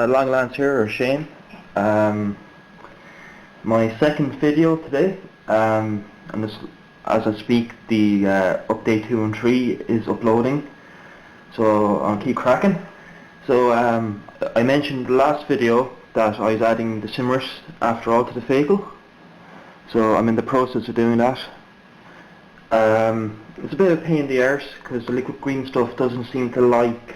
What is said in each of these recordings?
Long Lance here, or Shane. My second video today, and this, as I speak, the update 2 and 3 is uploading, so I'll keep cracking. So I mentioned the last video that I was adding the simmers after all to the vehicle, so I'm in the process of doing that. It's a bit of a pain in the arse because the liquid green stuff doesn't seem to like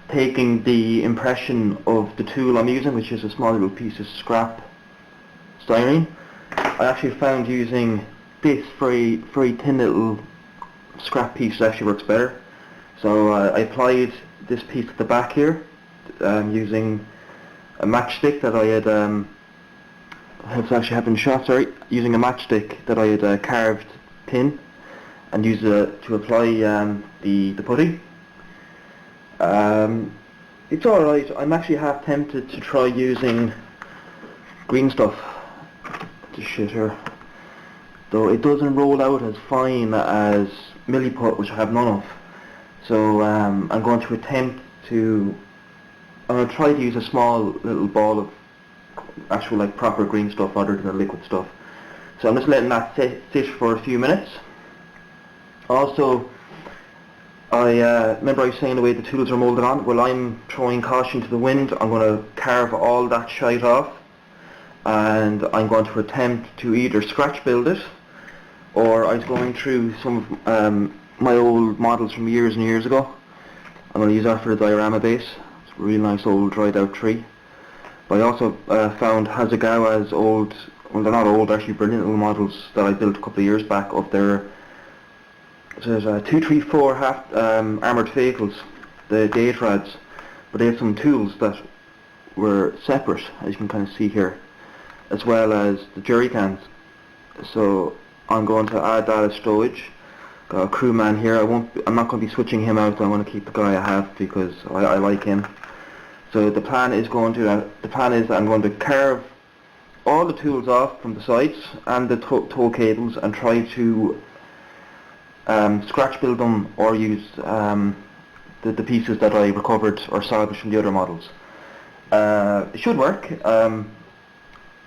taking the impression of the tool I'm using, which is a small little piece of scrap styrene. I actually found using this very thin little scrap piece actually works better. So I applied this piece at the back here using a matchstick that I had it's actually happened shot, sorry, using a matchstick that I had carved thin and used it to apply the putty. It's alright. I'm actually half tempted to try using green stuff. This shit here. Though it doesn't roll out as fine as milliput, which I have none of. So I'm going to attempt to... I'm going to try to use a small little ball of actual like proper green stuff rather than the liquid stuff. So I'm just letting that sit for a few minutes. Also, remember I was saying the way the tools are moulded on? Well, I'm throwing caution to the wind. I'm going to carve all that shite off, and I'm going to attempt to either scratch build it, or I was going through some of my old models from years and years ago. I'm going to use that for the diorama base. It's a really nice old dried out tree. But I also found Hasegawa's old, well they're not old, actually brilliant little models that I built a couple of years back of their, so there's 234 half armoured vehicles, the Daytrads, but they had some tools that were separate, as you can kind of see here, as well as the jerry cans. So I'm going to add that as storage. Got a crewman here. I'm not going to be switching him out. I want to keep the guy I have because I like him. So the plan is that I'm going to carve all the tools off from the sides and the tow cables and try to scratch build them or use the pieces that I recovered or salvaged from the other models. It should work.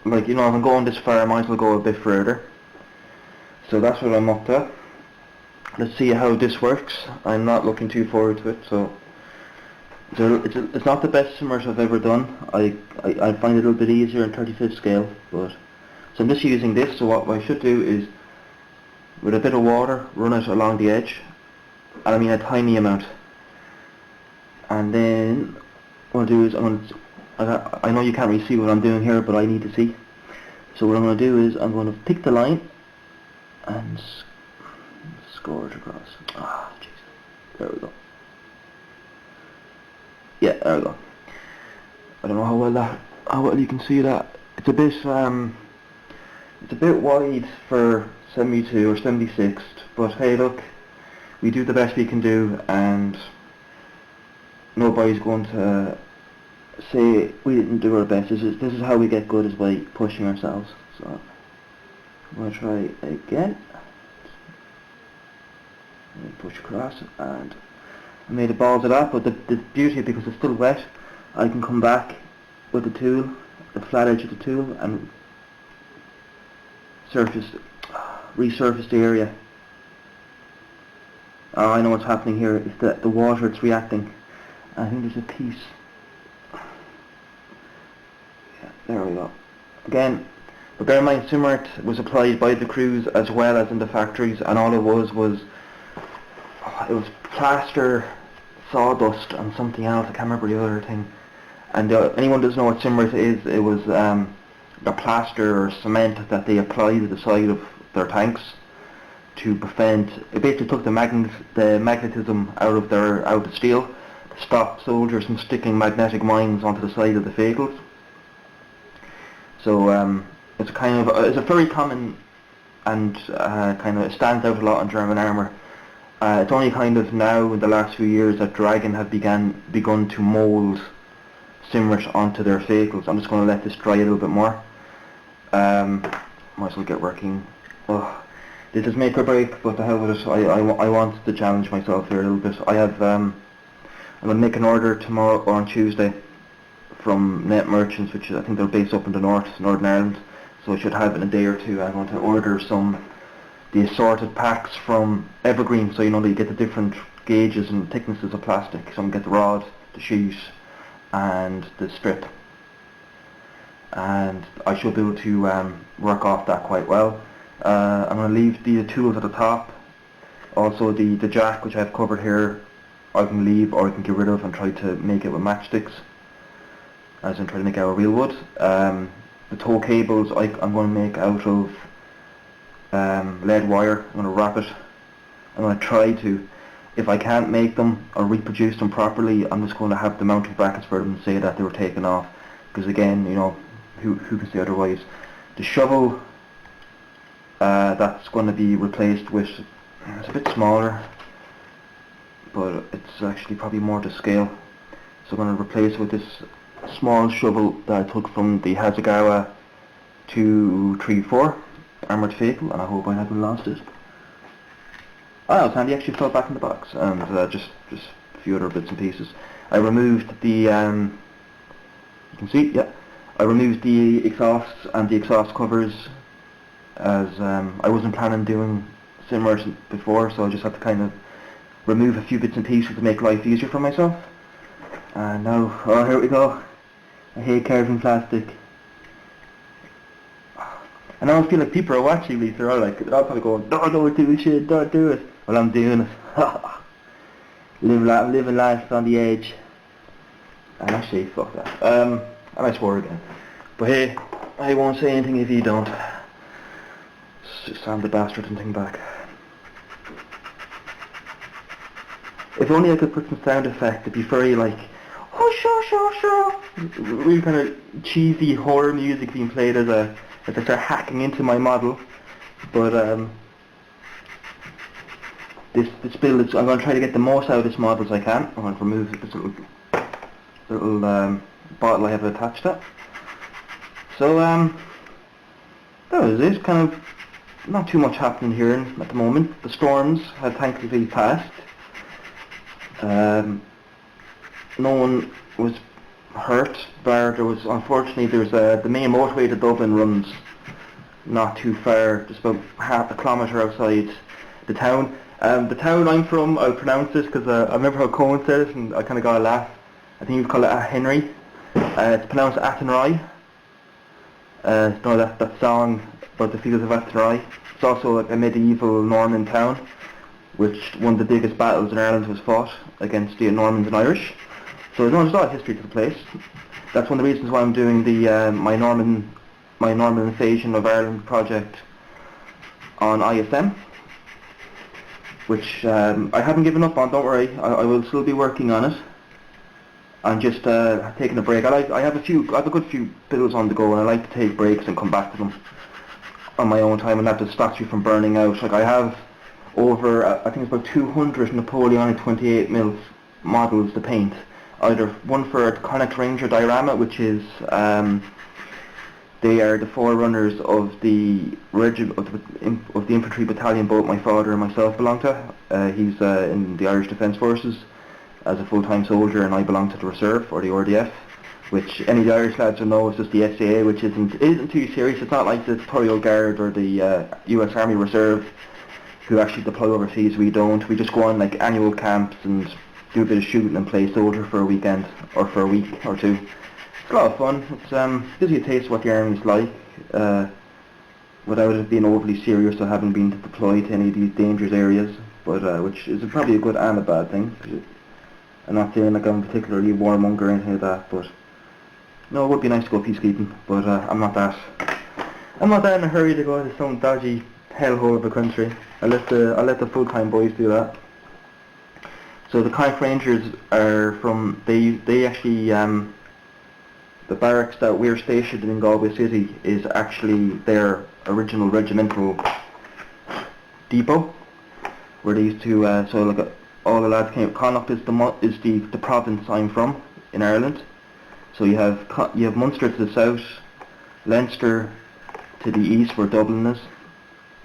Like, you know, if I'm going this far I might as well go a bit further. So that's what I'm up to. Let's see how this works. I'm not looking too forward to it, so it's not the best simmers I've ever done. I find it a little bit easier in 35th scale, but so I'm just using this. So what I should do is, with a bit of water, run it along the edge, and I mean a tiny amount. And then what I'll do is I know you can't really see what I'm doing here, but I need to see. So what I'm going to do is I'm going to pick the line and score it across. Ah, jeez. There we go. Yeah, there we go. I don't know how well you can see that. It's a bit wide for 72 or 76, but hey, look, we do the best we can do, and nobody's going to say we didn't do our best. This is how we get good, is by pushing ourselves. So I'm going to try again. Push across, and I made a balls of that, but the beauty, because it's still wet, I can come back with the tool, the flat edge of the tool, and resurface the area. Oh, I know what's happening here. It's the water, it's reacting. I think there's a piece. Yeah, there we go. Again, but bear in mind, Simmert was applied by the crews as well as in the factories, and all it was plaster, sawdust, and something else. I can't remember the other thing. And anyone who doesn't know what Simmert is, it was the plaster or cement that they applied to the side of their tanks to prevent. It basically took the magnetism out of the steel to stop soldiers from sticking magnetic mines onto the side of the vehicles. So it's a very common and kind of it stands out a lot in German armour. It's only kind of now in the last few years that Dragon have begun to mould Simmert onto their vehicles. I'm just going to let this dry a little bit more. Might as well get working. Oh, this is make or break, but the hell with it. I want to challenge myself here a little bit. I have I'm going to make an order tomorrow or on Tuesday from Net Merchants, which I think they're based up in the Northern Ireland, so I should have it in a day or two. I'm going to order the assorted packs from Evergreen, so you know that you get the different gauges and thicknesses of plastic. So I'm going to get the rod, the sheet and the strip, and I should be able to work off that quite well. I'm going to leave the tools at the top. Also the jack, which I have covered here, I can leave or I can get rid of and try to make it with matchsticks, as in try to make it out of real wood. The tow cables I'm going to make out of lead wire. I'm going to wrap it. I'm going to try to, if I can't make them or reproduce them properly, I'm just going to have the mounting brackets for them and say that they were taken off, because again, you know, who can say otherwise. The shovel, that's going to be replaced with, it's a bit smaller, but it's actually probably more to scale. So I'm going to replace it with this small shovel that I took from the Hasegawa 234 armoured vehicle, and I hope I haven't lost it. Oh, it's handy, actually fell back in the box, and just a few other bits and pieces. I removed the, you can see, yeah, I removed the exhausts and the exhaust covers, as I wasn't planning on doing similar before, so I just had to kind of remove a few bits and pieces to make life easier for myself. And now, oh, here we go. I hate carving plastic. And I feel like people are watching me, so they're all like, they're all probably going, don't do shit, don't do it. Well, I'm doing it. living life on the edge. And actually, fuck that. And I swore again. But hey, I won't say anything if you don't. Stand the bastard and thing back. If only I could put some sound effect, it'd be very like, oh sure. Really kind of cheesy horror music being played as I start hacking into my model. But this build, I'm going to try to get the most out of this model as I can. I'm going to remove this little bottle I have attached to it. So that was it. Kind of not too much happening here at the moment. The storms have thankfully passed. No one was hurt, but unfortunately there's the main motorway to Dublin runs not too far, just about half a kilometre outside the town. The town I'm from, I'll pronounce this because I remember how Cohen said it and I kind of got a laugh. I think he call it Henry. It's pronounced Athenry. That song about the fields of Athenry. It's also like a medieval Norman town, which one of the biggest battles in Ireland was fought against the Normans and Irish. So there's a lot of history to the place. That's one of the reasons why I'm doing the my Norman Invasion of Ireland project on ISM, which I haven't given up on. Don't worry, I will still be working on it. I'm just taking a break. I have a good few builds on the go, and I like to take breaks and come back to them on my own time, and that just stops you from burning out. Like I have over, I think it's about 200 Napoleonic 28mm models to paint. Either one for Connacht Ranger diorama, which is they are the forerunners of the of the infantry battalion both my father and myself belong to. He's in the Irish Defence Forces as a full-time soldier, and I belong to the Reserve, or the RDF, which any of the Irish lads will know is just the SAA, which isn't too serious. It's not like the Imperial Guard or the US Army Reserve, who actually deploy overseas. We don't. We just go on like annual camps and do a bit of shooting and play soldier for a weekend or for a week or two. It's a lot of fun. It gives you a taste of what the army's like, without it being overly serious or having been deployed to any of these dangerous areas. But which is probably a good and a bad thing. I'm not saying like I'm particularly warmonger or anything like that, but no, it would be nice to go peacekeeping. But I'm not that in a hurry to go to some dodgy hellhole of a country. I'll let the full-time boys do that. So the Connacht Rangers are from, they actually, the barracks that we're stationed in Galway City is actually their original regimental depot, where they used to, so like all the lads came. Connacht is the province I'm from in Ireland. So you have Munster to the south, Leinster to the east where Dublin is.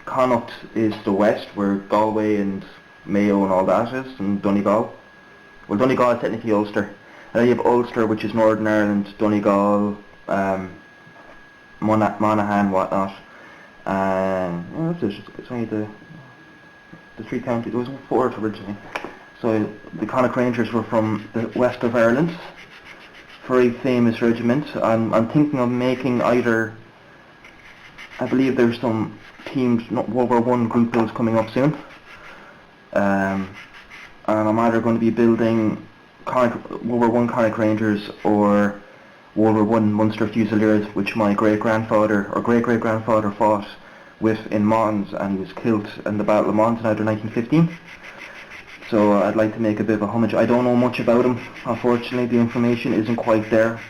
Connacht is the west where Galway and Mayo and all that is, and Donegal, well, Donegal is technically Ulster. And then you have Ulster, which is Northern Ireland, Donegal, Monaghan, whatnot. And that's it. It's only the three counties. There was four originally. So the Connacht Rangers were from the west of Ireland. Very famous regiment. I'm thinking of making either. I believe there's some teams, not World War I group builds coming up soon. And I'm either going to be building World War I Connacht Rangers or World War I Munster Fusiliers, which my great-grandfather or great-great-grandfather fought with in Mons, and he was killed in the Battle of Mons in 1915. So I'd like to make a bit of a homage. I don't know much about him, unfortunately. The information isn't quite there.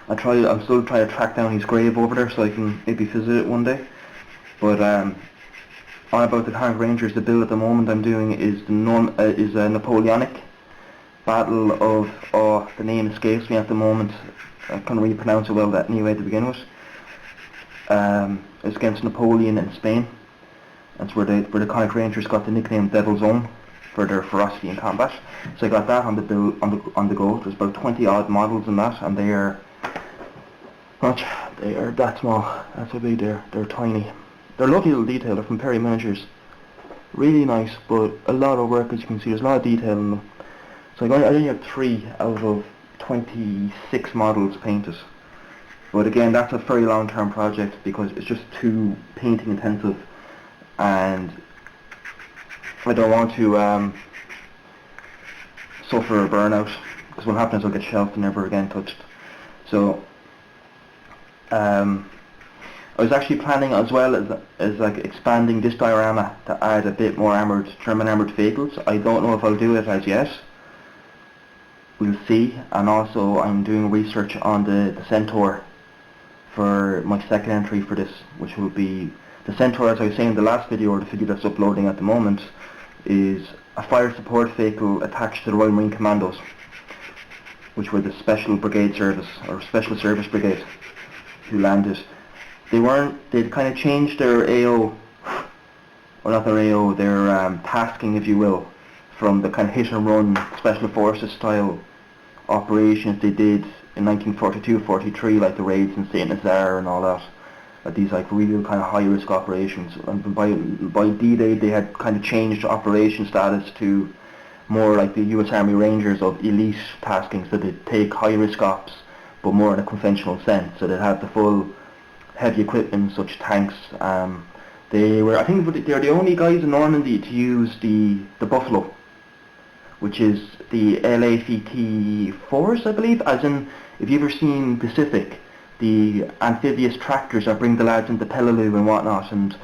I'm still trying to track down his grave over there so I can maybe visit it one day. But on about the Connacht Rangers, the build at the moment I'm doing is a Napoleonic battle of, the name escapes me at the moment. I can't really pronounce it well that anyway to begin with. It's against Napoleon in Spain. That's where the Connacht Rangers got the nickname Devil's Own for their ferocity in combat. So I got that on the build on the go. There's about 20 odd models in that, and they are that small. That's how big they are. They're tiny. They're lovely little detail. They're from Perry Miniatures. Really nice, but a lot of work, as you can see. There's a lot of detail in them. So I only have 3 out of 26 models painted. But again, that's a very long-term project because it's just too painting intensive, and I don't want to suffer a burnout, because what happens is I'll get shelved and never again touched. So I was actually planning as well as like expanding this diorama to add a bit more German armoured vehicles. I don't know if I'll do it as yet. We'll see. And also I'm doing research on the Centaur for my second entry for this, which will be the Centaur, as I was saying in the last video, or the video that's uploading at the moment, is a fire support vehicle attached to the Royal Marine Commandos, which were the Special Brigade Service, or Special Service Brigade, who landed. They'd kind of changed their AO, or not their AO, their tasking, if you will, from the kind of hit and run Special Forces style operations they did in 1942-43, like the raids in Saint Nazaire and all that. These like real kind of high risk operations. And by D-Day they had kind of changed operation status to more like the US Army Rangers of elite tasking, so they'd take high risk ops but more in a conventional sense. So they'd have the full heavy equipment such tanks. I think they're the only guys in Normandy to use the Buffalo, which is the LACT-4s, I believe, as in, if you've ever seen Pacific, the amphibious tractors that bring the lads into Peleliu and whatnot, and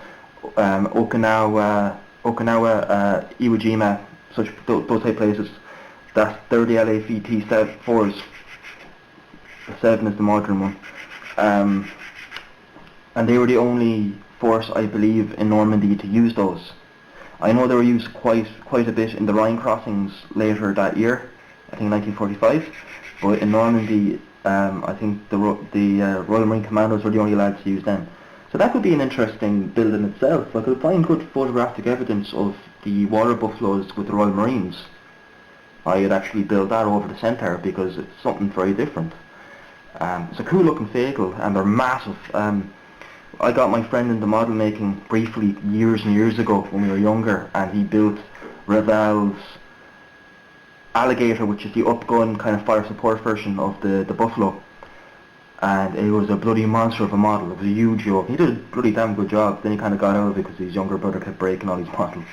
Okinawa, Iwo Jima, those type places. They're the LACT-4s. The 7 is the modern one. And they were the only force, I believe, in Normandy to use those. I know they were used quite a bit in the Rhine crossings later that year, I think 1945, but in Normandy, I think the Royal Marine Commandos were the only lads to use them. So that could be an interesting build in itself. I could find good photographic evidence of the water buffaloes with the Royal Marines. I'd actually build that over the Centaur because it's something very different. It's a cool looking vehicle, and they're massive. I got my friend into model making briefly years and years ago when we were younger, and he built Revel's Alligator, which is the upgun kind of fire support version of the Buffalo, and it was a bloody monster of a model. It was a huge yoke. He did a bloody damn good job. Then he kind of got out of it because his younger brother kept breaking all these models.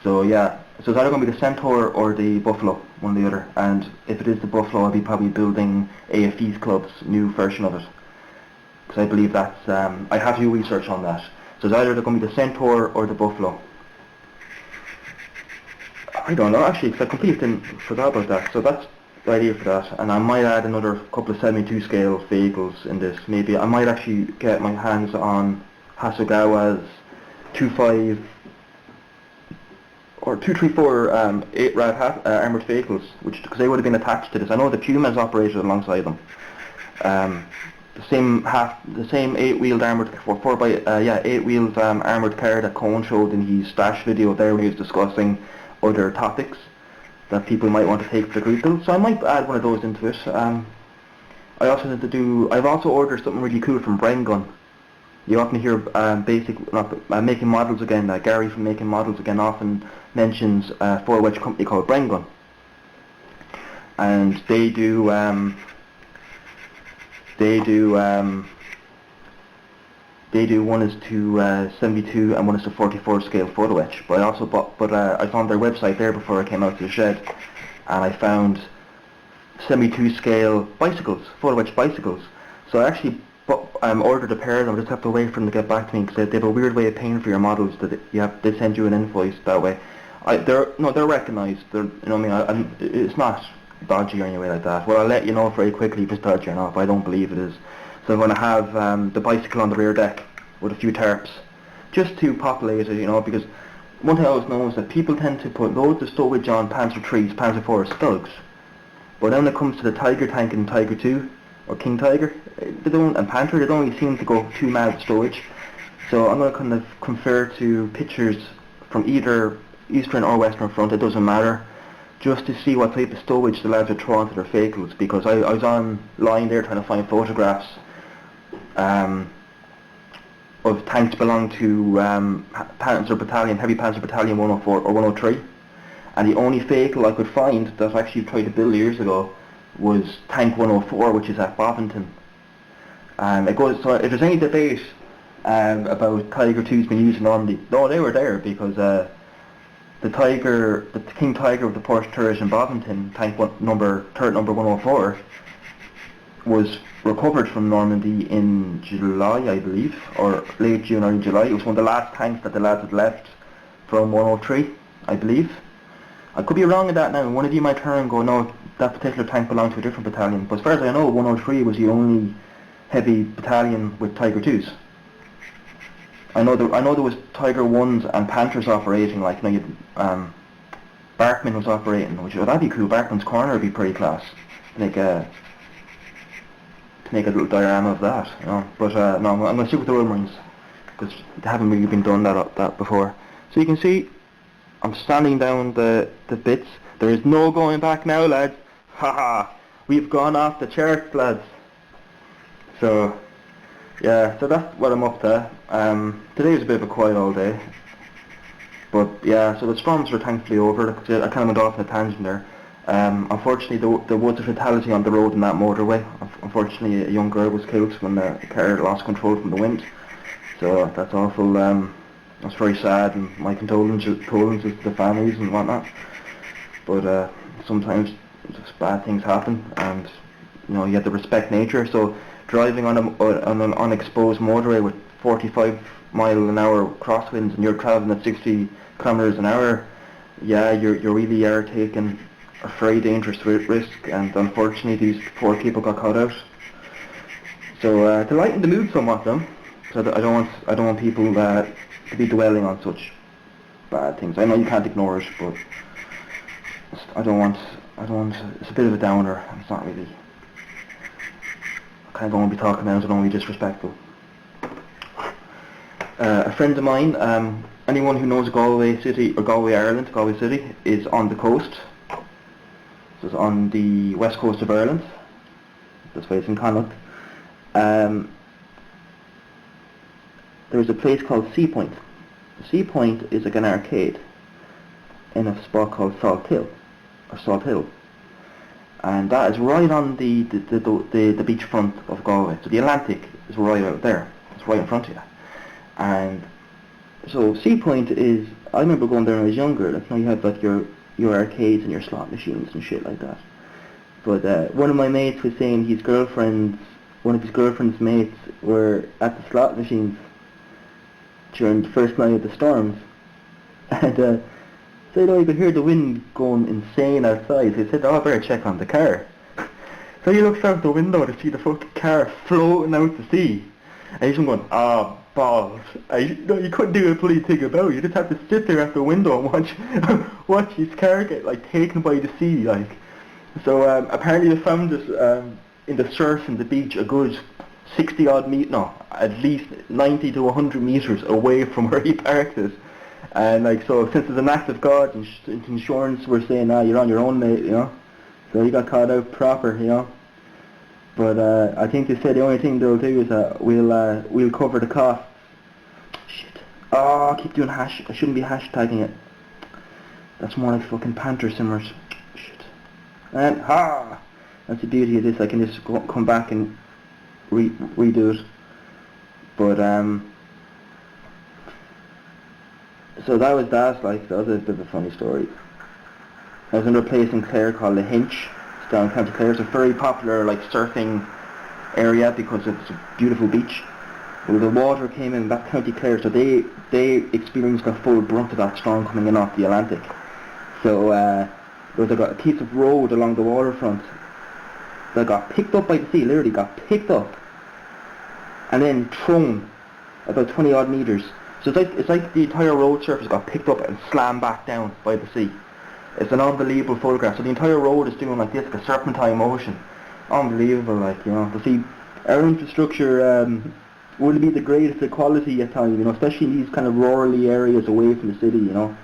So yeah, so it's either going to be the Centaur or the Buffalo, one or the other. And if it is the Buffalo, I'll be probably building AFD's Club's new version of it, because I believe that's, I have to do research on that. So it's either going to be the Centaur or the Buffalo. I don't know actually, because I completely forgot about that. So that's the idea for that. And I might add another couple of 72 scale vehicles in this. Maybe I might actually get my hands on Hasegawa's 2.5 or 234 8 rad armoured vehicles, because they would have been attached to this. I know the Pumas operated alongside them. The same 8-wheeled armoured 8-wheeled armoured car that Cohen showed in his stash video there when he was discussing other topics. that people might want to take for the group build. So I might add one of those into it. I've also ordered something really cool from Brain Gun. You often hear Making Models Again. Gary from Making Models Again often mentions a 4-wedge company called Brain Gun, and they do one is to 72 and one is to 44 scale photo etch. But I found their website there before I came out to the shed, and I found 72 scale bicycles, photo etch bicycles. So I actually ordered a pair of them. I just have to wait for them to get back to me, because they have a weird way of paying for your models that they send you an invoice that way. They're recognised. It's not dodgy or any way like that. Well, I'll let you know very quickly if it's dodgy or not, but I don't believe it is. So I'm going to have the bicycle on the rear deck with a few tarps, just to populate it, because one thing I always know is that people tend to put loads of stowage on Panzer 3s, Panzer 4s, Stugs, but then when it comes to the Tiger tank and Tiger 2, or King Tiger, and Panther, they don't really seem to go too mad with stowage. So I'm going to kind of compare to pictures from either Eastern or Western Front, it doesn't matter, just to see what type of stowage the lads are throwing to their vehicles, because I was online there trying to find photographs of tanks belonging to Panzer Battalion, Heavy Panzer Battalion 104 or 103, and the only vehicle I could find that I actually tried to build years ago was Tank 104, which is at Bovington. So if there's any debate about Tiger 2's been used normally, no, they were there, because the King Tiger with the Porsche turret in Bovington, turret number 104, was recovered from Normandy in July, I believe, or late June or July. It was one of the last tanks that the lads had left from 103, I believe. I could be wrong in that now. One of you might turn and go, no, that particular tank belonged to a different battalion. But as far as I know, 103 was the only heavy battalion with Tiger 2s. I know there was Tiger 1s and Panthers operating, Barkman was operating, that'd be cool. Barkman's Corner would be pretty class. To make a little diorama of that, But no, I'm going to stick with the Royal Marines, because they haven't really been done that before. So you can see, I'm standing down the bits. There is no going back now, lads. Haha, we've gone off the charts, lads. So, yeah, so that's what I'm up to. Today was a bit of a quiet all day. But yeah, so the storms were thankfully over. I kind of went off on a tangent there. Unfortunately, there was a fatality on the road in that motorway. Unfortunately, a young girl was killed when the car lost control from the wind. So that's awful. That's very sad, and my condolences to the families and whatnot. But sometimes just bad things happen, and you have to respect nature. So driving on an unexposed motorway with 45-mile-an-hour crosswinds, and you're traveling at 60 kilometers an hour, yeah, you really are taking a very dangerous risk, and unfortunately these poor people got caught out. So to lighten the mood somewhat, then, so that I don't want people to be dwelling on such bad things. I know you can't ignore it, but I don't want. It's a bit of a downer. It's not really. I kind of don't want to be talking now, so I don't want to be disrespectful. A friend of mine, anyone who knows Galway City or Galway, Ireland, Galway City is on the coast. So it's on the west coast of Ireland. This way it's in Connacht. There's a place called Sea Point. Sea Point is like an arcade in a spot called Salt Hill, and that is right on the beachfront of Galway. So the Atlantic is right out there. It's right in front of you. And so Sea Point is, I remember going there when I was younger. You had like your arcades and your slot machines and shit like that. But one of my mates was saying one of his girlfriend's mates were at the slot machines during the first night of the storms, and so you could hear the wind going insane outside. So he said, I better check on the car. So he looks out the window to see the fucking car floating out to sea, and he's going, balls. You couldn't do a bloody thing about it. You just have to sit there at the window and watch his car get taken by the sea. So apparently they found this in the surf and the beach a good 60 odd meters, no, at least 90 to 100 meters away from where he parked it. And like, so since it's an act of God, insurance were saying, you're on your own, mate, you know. So he got caught out proper, you know. But I think they said the only thing they'll do is that we'll cover the cost. Shit. Oh, I keep doing hash. I shouldn't be hashtagging it. That's more like fucking Panther simmers. Shit. And that's the beauty of this. I can just come back and redo it. But so that was that. Like, that was a bit of a funny story. There was another place in Clare called the Hinch. It's down in County Clare. It's a very popular like surfing area because it's a beautiful beach. Well, the water came in that County Clare, so they experienced the full brunt of that storm coming in off the Atlantic. So there was a piece of road along the waterfront that got picked up by the sea. Literally got picked up and then thrown about 20 odd meters. So it's like the entire road surface got picked up and slammed back down by the sea. It's an unbelievable photograph. So the entire road is doing like this, like a serpentine motion. Unbelievable, like, you know. To see our infrastructure wouldn't be the greatest of quality at times, you know, especially in these kind of rural areas away from the city, you know.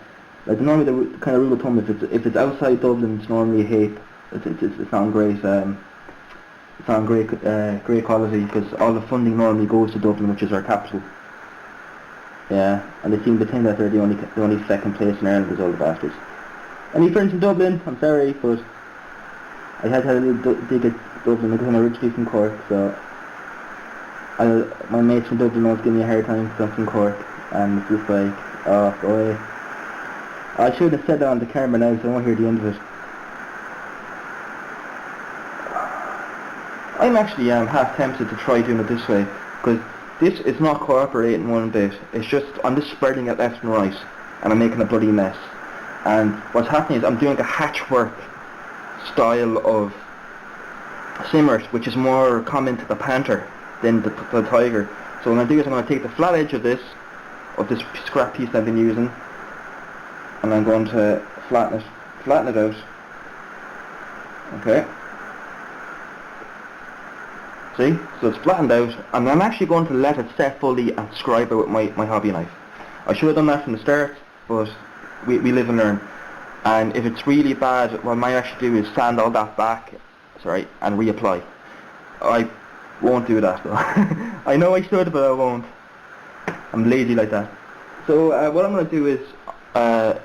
Like normally the kind of rule of thumb, if it's outside Dublin, it's normally a hape. It's not great. It's not great quality because all the funding normally goes to Dublin, which is our capital. Yeah, and they seem to think that they're the only second place in Ireland, is all the bastards. Any friends in Dublin? I'm sorry, but I had a little dig at Dublin because I'm originally from Cork, so my mates from Dublin always give me a hard time because I'm from Cork, and it's just like, oh, go away. I should have said that on the camera now, so I won't hear the end of it. I'm actually half tempted to try doing it this way, because this is not cooperating one bit. It's just, I'm just spreading it left and right, and I'm making a bloody mess. And what's happening is I'm doing a hatchwork style of simmers, which is more common to the Panther than the Tiger. So what I'm going to do is I'm going to take the flat edge of this scrap piece I've been using, and I'm going to flatten it out. Okay. See? So it's flattened out, and I'm actually going to let it set fully and scribe it with my hobby knife. I should have done that from the start, but we live and learn. And if it's really bad, what I might actually do is sand all that back, and reapply. I won't do that though. I know I should, but I won't. I'm lazy like that. So what I'm going to do is, I'm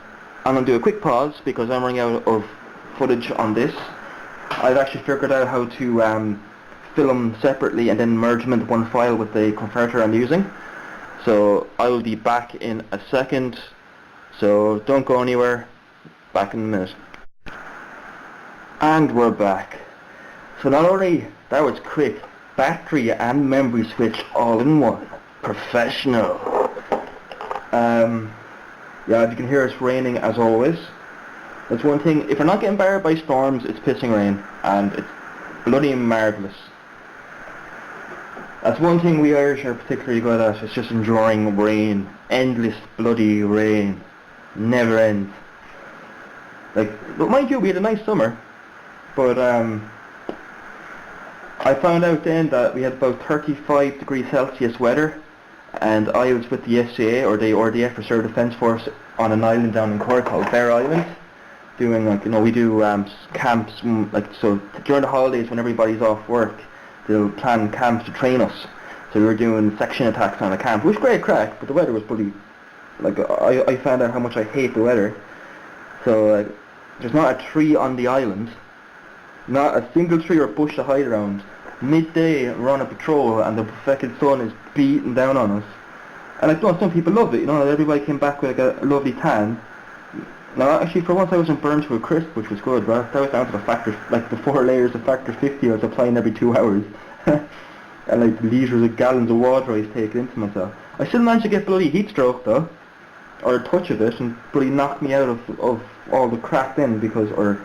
going to do a quick pause because I'm running out of footage on this. I've actually figured out how to film separately and then merge them into one file with the converter I'm using. So I will be back in a second. So don't go anywhere. Back in a minute. And we're back. So not only that was quick, battery and memory switch all in one. Professional. Yeah, if you can hear it's raining as always. That's one thing. If you're not getting battered by storms, it's pissing rain, and it's bloody marvellous. That's one thing we Irish are particularly good at. It's just enjoying rain. Endless bloody rain. Never ends. Like, but mind you, we had a nice summer, but I found out then that we had about 35 degrees Celsius weather, and I was with the SCA, or the RDF, Reserve Defence Force, on an island down in Cork called Bear Island, doing, like, you know, we do camps, like, so during the holidays when everybody's off work, they'll plan camps to train us. So we were doing section attacks on a camp, which was great crack, but the weather was pretty, like, I found out how much I hate the weather. So, like, there's not a tree on the island, not a single tree or bush to hide around. Midday, we're on a patrol, and the fucking sun is beating down on us. And like, some people love it, you know, everybody came back with like a lovely tan. Now, actually, for once I wasn't burned to a crisp, which was good, but that was down to the factor, like the 4 layers of factor 50 I was applying every 2 hours. And like litres of gallons of water I was taking into myself. I still managed to get bloody heat stroke though, or a touch of it, and bloody knocked me out of all the crack then, because, for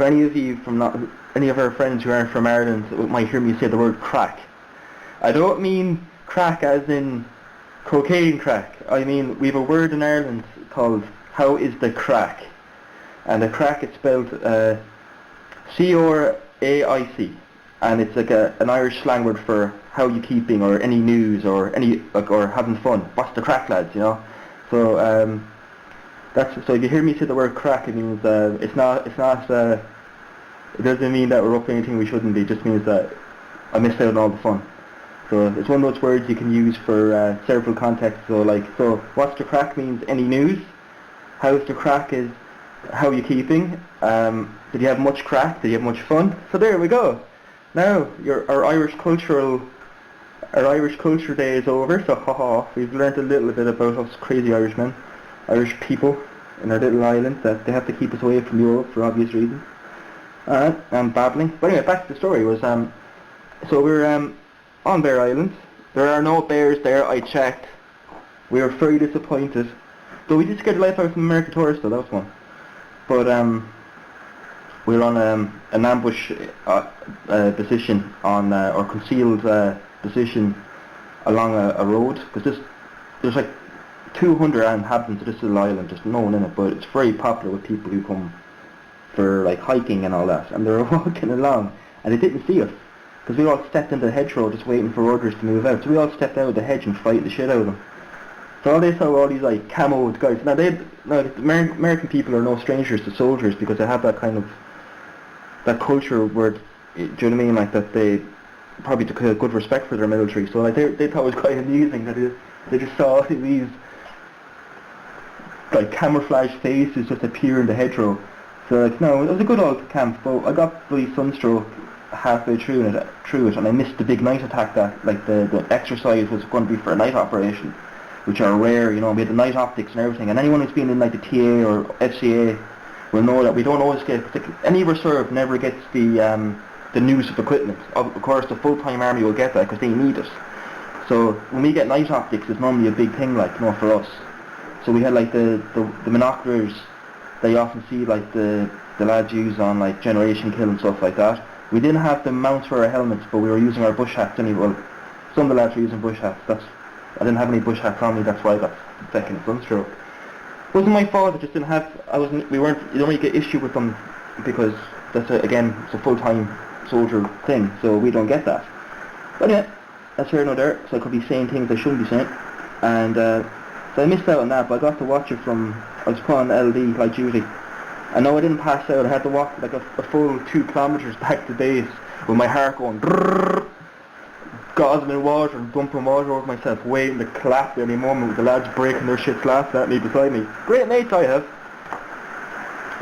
any of you from any of our friends who aren't from Ireland might hear me say the word crack. I don't mean crack as in cocaine crack. I mean, we have a word in Ireland called how is the crack, and the crack is spelled C-R-A-I-C. and it's like an Irish slang word for how you keeping, or any news, or any like, or having fun. What's the crack, lads? You know. So that's, so if you hear me say the word crack, it means it's not. It doesn't mean that we're up to anything we shouldn't be. It just means that I missed out on all the fun. So it's one of those words you can use for several contexts. So like, so what's the crack means any news. How's the crack is how you keeping. Did you have much crack? Did you have much fun? So there we go. Now our Irish culture day is over. So haha, we've learnt a little bit about us crazy Irishmen, Irish people in our little island, that they have to keep us away from Europe for obvious reasons. I'm babbling. But anyway, back to the story. Was so we're on Bear Island. There are no bears there. I checked. We were very disappointed. Though we did get the life out from American tourists, though that was fun. But we were on an ambush position on or concealed position along a road, because there's like 200 inhabitants of this little island. There's no one in it, but it's very popular with people who come for like hiking and all that. And they were walking along, and they didn't see us, because we all stepped into the hedgerow just waiting for orders to move out. So we all stepped out of the hedge and fighting the shit out of them. So all they saw were all these like camoed guys. Now the American people are no strangers to soldiers, because they have that kind of that culture where, do you know what I mean? Like that they probably took a good respect for their military. So like they thought it was quite amusing that they just saw these like camouflage faces just appear in the hedgerow. So like, no, it was a good old camp. But I got bloody sunstroke halfway through it, and I missed the big night attack that like the exercise was going to be for a night operation, which are rare, you know. We had the night optics and everything, and anyone who's been in like the TA or FCA will know that we don't always get, any reserve never gets the news of equipment. Of course the full-time army will get that because they need it. So when we get night optics, it's normally a big thing, like, you know, for us. So we had like the binoculars that you often see like the lads use on like Generation Kill and stuff like that. We didn't have the mounts for our helmets, but we were using our bush hats anyway. Well, some of the lads were using bush hats. I didn't have any bush hats on me. That's why I got second sunstroke. It wasn't my fault. I just didn't have. You don't really get issue with them, because that's again, it's a full-time soldier thing. So we don't get that. But yeah, that's here nor there. So I could be saying things I shouldn't be saying, and so I missed out on that. But I got to watch it from. I was put on LD like duty. I know I didn't pass out. I had to walk like a full 2 kilometers back to base with my heart going drrrr, guzzling water and dumping water over myself, waiting to collapse at any moment with the lads breaking their shit glass at me beside me. Great mates I have.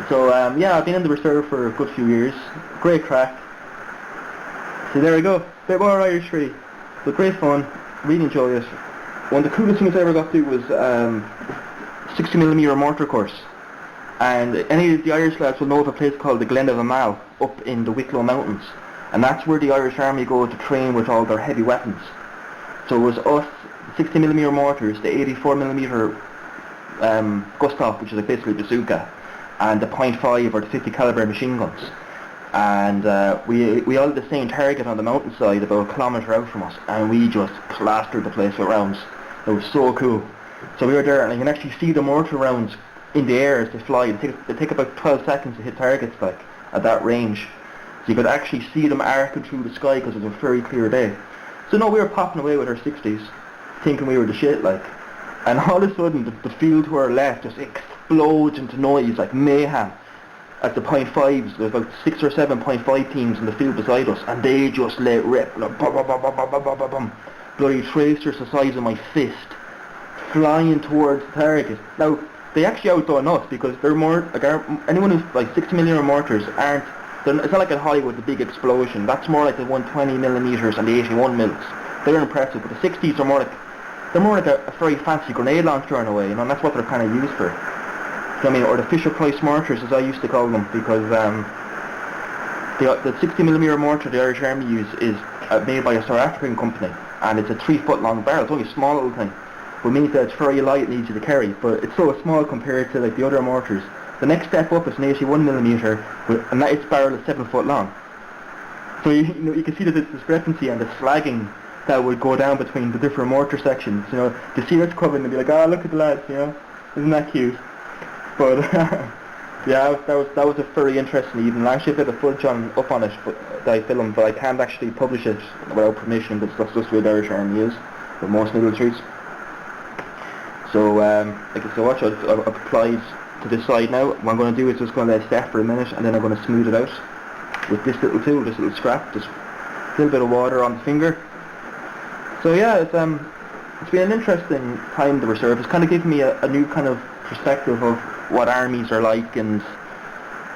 So yeah, I've been in the reserve for a good few years. Great crack. So there we go. Bit more Irishry, but great fun. Really enjoy it. One of the coolest things I ever got to do was 60mm mortar course. And any of the Irish lads will know of a place called the Glen of Amal up in the Wicklow Mountains, and that's where the Irish Army go to train with all their heavy weapons. So it was us, 60mm mortars, the 84mm Gustav, which is like basically bazooka, and the .5 or the 50 caliber machine guns. And we all had the same target on the mountainside about a kilometre out from us, and we just plastered the place with rounds. It was so cool. So we were there, and you can actually see the mortar rounds in the air as they fly. They take about 12 seconds to hit targets, like, at that range. So you could actually see them arcing through the sky because it was a very clear day. So no, we were popping away with our 60s, thinking we were the shit, like. And all of a sudden, the field to our left just explodes into noise, like mayhem. At the .5s, there's about 6 or 7 .5 teams in the field beside us, and they just let rip, like, bum, bum, bum, bum, bum, bum, bum, bum. Bloody tracers the size of my fist, flying towards the target. Now, they actually outdone us, because they're more, like, anyone who's like 60mm mortars aren't, it's not like a Hollywood, the big explosion. That's more like the 120mm and the 81mm. They're impressive, but the 60s are more like a very fancy grenade launcher in a way, you know, and that's what they're kind of used for. I mean, or the Fisher-Price mortars, as I used to call them, because the 60mm mortar the Irish Army use is made by a South African company, and it's a 3-foot long barrel. It's only a small little thing, but means that it's very light and easy to carry. But it's so small compared to like the other mortars. The next step up is an 81mm, and its barrel is 7 foot long. So you can see the discrepancy and the slagging that would go down between the different mortar sections. You know, to see what's coming and be like, oh, look at the lads, you know, isn't that cute? But Yeah, that was a very interesting evening. I actually have a bit of footage up on it that I filmed, but I can't actually publish it without permission because that's just the way the Irish Army is with most militaries. So, like I said, watch, I've applied to this side now. What I'm going to do is just going to let it set for a minute, and then I'm going to smooth it out with this little tool, this little scrap, just a little bit of water on the finger. So yeah, it's been an interesting time, the reserve. It's kind of given me a new kind of perspective of what armies are like, and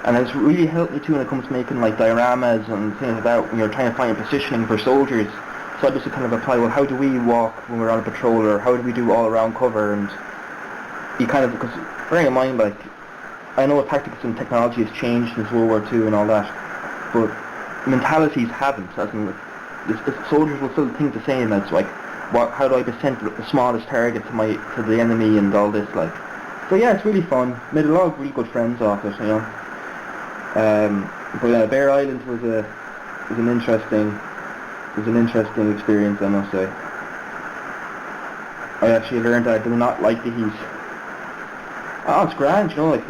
it's really helped me too when it comes to making like dioramas and things like that when you're trying to find positioning for soldiers. So I just kind of apply, well, how do we walk when we're on a patrol, or how do we do all around cover? And you kind of, because bearing in mind, like, I know tactics and technology has changed since World War II and all that, but mentalities haven't. As in, the soldiers will still think the same. As like, how do I present the smallest target to the enemy and all this, like. So yeah, it's really fun. Made a lot of really good friends off it, you know. But yeah, Bear Island was an interesting experience, I must say. I actually learned that I do not like the heat. Oh, it's grand, you know, like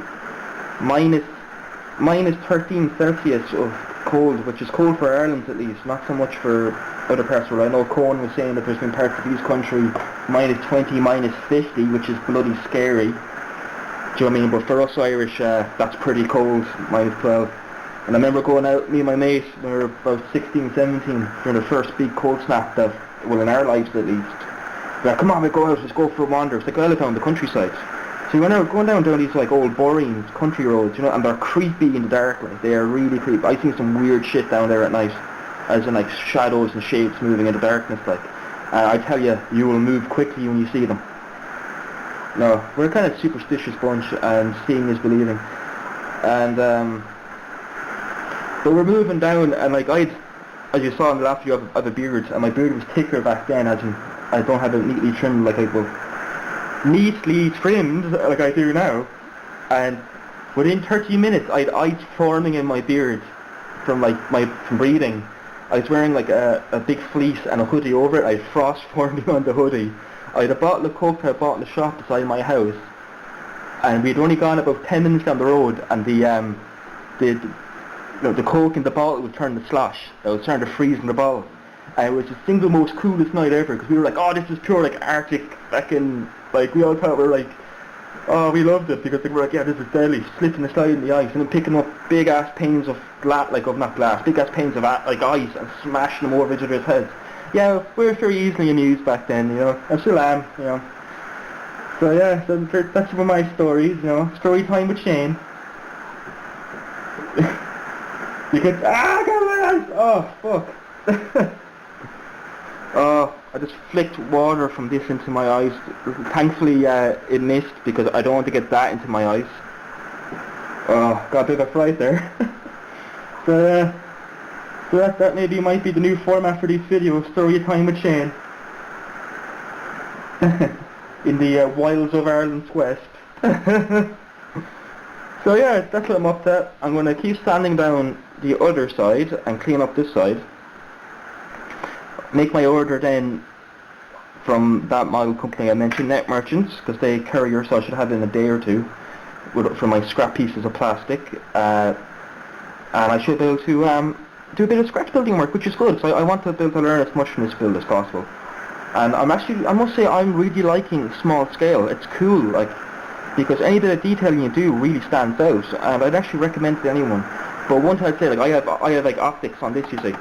minus 13 Celsius of cold, which is cold for Ireland at least, not so much for other parts of the world. I know Cohen was saying that there's been parts of East Country minus 20, minus 50, which is bloody scary. Do you know what I mean? But for us Irish, that's pretty cold, minus 12. And I remember going out, me and my mate, when we were about 16, 17, during the first big cold snap that, well, in our lives at least. We're like, come on, we go out, let's go for a wander. It's like I live down the countryside. So we went out, going down these like old boring country roads, you know, and they're creepy in the dark, like, they are really creepy. I've seen some weird shit down there at night, as in like shadows and shapes moving in the darkness, like. I tell you, you will move quickly when you see them. No, we're a kind of superstitious bunch, and seeing is believing. And but we're moving down, and like as you saw in the last video, I have a beard, and my beard was thicker back then, as in I don't have it neatly trimmed like neatly trimmed like I do now. And within 30 minutes, I had ice forming in my beard from breathing. I was wearing like a big fleece and a hoodie over it. I had frost forming on the hoodie. I had a bottle of Coke that I bought in the shop beside my house, and we'd only gone about 10 minutes down the road, and the Coke in the bottle was turning to slosh. It was starting to freeze in the bottle. And it was the single most coolest night ever, because we were like, oh, this is pure like Arctic fucking, like, we all thought we were like, oh, we loved it, because we were like, yeah, this is deadly, slipping and sliding in the ice, and then picking up big ass panes of big ass panes of like ice, and smashing them over each other's heads. Yeah, we were very easily amused back then, you know. I still am, you know. So yeah, so that's one of my stories, you know. Story time with Shane. You could, I got my eyes! Oh, fuck. Oh, I just flicked water from this into my eyes. Thankfully, it missed, because I don't want to get that into my eyes. Oh, got a bit of a fright there. So that maybe might be the new format for these videos, story time with Shane. In the wilds of Ireland's west. So yeah, that's what I'm up to. I'm going to keep sanding down the other side and clean up this side. Make my order then from that model company I mentioned, Net Merchants, because they carry yours, so I should have it in a day or two for my scrap pieces of plastic. And I should be able to do a bit of scratch building work, which is good. So I want to be able to learn as much from this build as possible. And I must say, I'm really liking small scale. It's cool, like, because any bit of detailing you do really stands out, and I'd actually recommend it to anyone. But one thing I'd say, like, I have like optics on this, you see.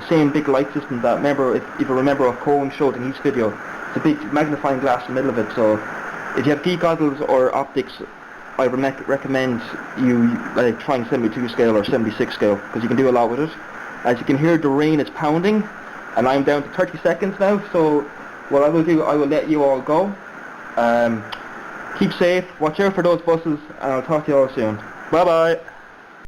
Same big light system that, remember, if you remember what Cohen showed in his video, it's a big magnifying glass in the middle of it, so if you have geek goggles or optics, I recommend you like trying 72 scale or 76 scale, because you can do a lot with it. As you can hear, the rain is pounding, and I'm down to 30 seconds now, so what I will do, I will let you all go. Keep safe, watch out for those buses, and I'll talk to you all soon. Bye bye!